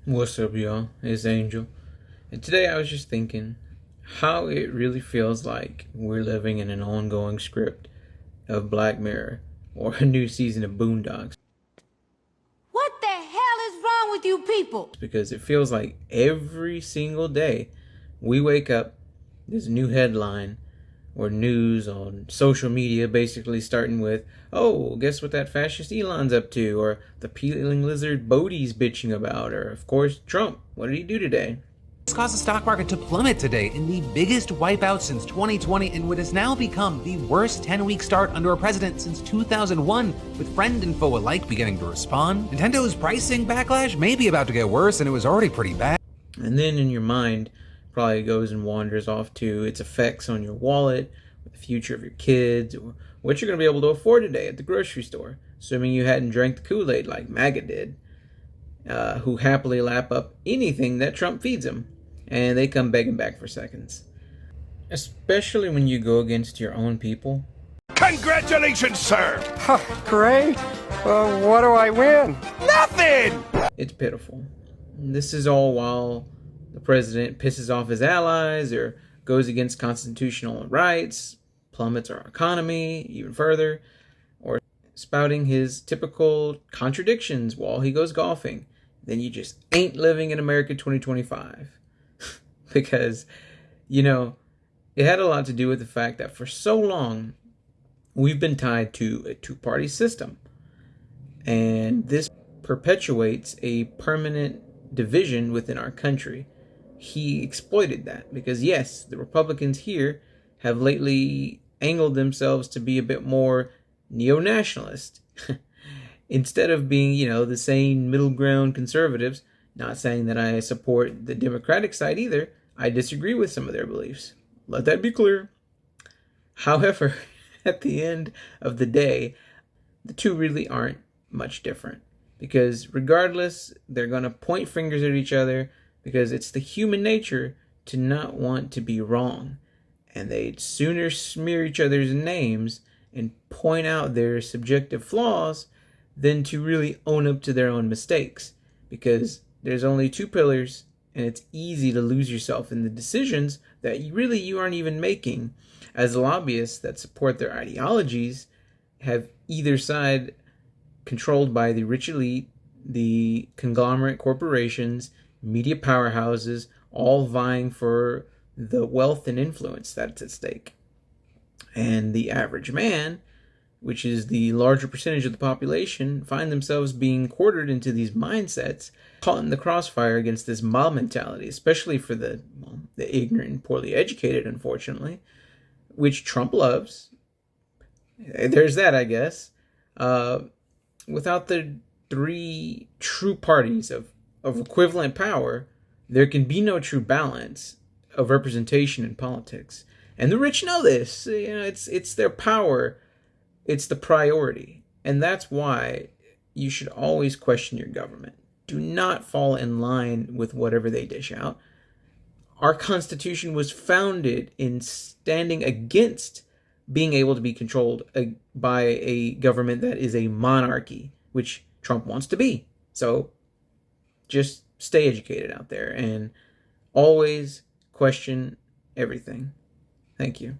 What's up, y'all? It's Angel. And today I was just thinking how it really feels like we're living in an ongoing script of Black Mirror or a new season of Boondocks. What the hell is wrong with you people? Because it feels like every single day we wake up, there's a new headline or news on social media basically starting with, oh, guess what that fascist Elon's up to? Or the peeling lizard Bodhi's bitching about? Or, of course, Trump. What did he do today? This caused the stock market to plummet today in the biggest wipeout since 2020 and what has now become the worst 10-week start under a president since 2001, with friend and foe alike beginning to respond. Nintendo's pricing backlash may be about to get worse, and it was already pretty bad. And then in your mind, probably goes and wanders off to its effects on your wallet, the future of your kids, or what you're going to be able to afford today at the grocery store, assuming you hadn't drank the Kool-Aid like MAGA did, who happily lap up anything that Trump feeds them, and they come begging back for seconds. Especially when you go against your own people. Congratulations, sir! Great. What do I win? Nothing! It's pitiful. This is all while the president pisses off his allies or goes against constitutional rights, plummets our economy even further, or spouting his typical contradictions while he goes golfing. Then you just ain't living in America 2025. Because, it had a lot to do with the fact that for so long, we've been tied to a two-party system. And this perpetuates a permanent division within our country. He exploited that because, yes, the Republicans here have lately angled themselves to be a bit more neo-nationalist. Instead of being, the sane middle ground conservatives. Not saying that I support the Democratic side either. I disagree with some of their beliefs. Let that be clear. However, at the end of the day, the two really aren't much different. Because regardless, they're going to point fingers at each other because it's the human nature to not want to be wrong. And they'd sooner smear each other's names and point out their subjective flaws than to really own up to their own mistakes. Because there's only two pillars, and it's easy to lose yourself in the decisions that you aren't even making, as lobbyists that support their ideologies have either side controlled by the rich elite, the conglomerate corporations, media powerhouses, all vying for the wealth and influence that's at stake. And the average man, which is the larger percentage of the population, find themselves being quartered into these mindsets, caught in the crossfire against this mob mentality, especially for the ignorant and poorly educated, unfortunately, which Trump loves. There's that, I guess. Without the three true parties of equivalent power, there can be no true balance of representation in politics. And the rich know this. It's their power. It's the priority. And that's why you should always question your government. Do not fall in line with whatever they dish out. Our Constitution was founded in standing against being able to be controlled by a government that is a monarchy, which Trump wants to be. So just stay educated out there and always question everything. Thank you.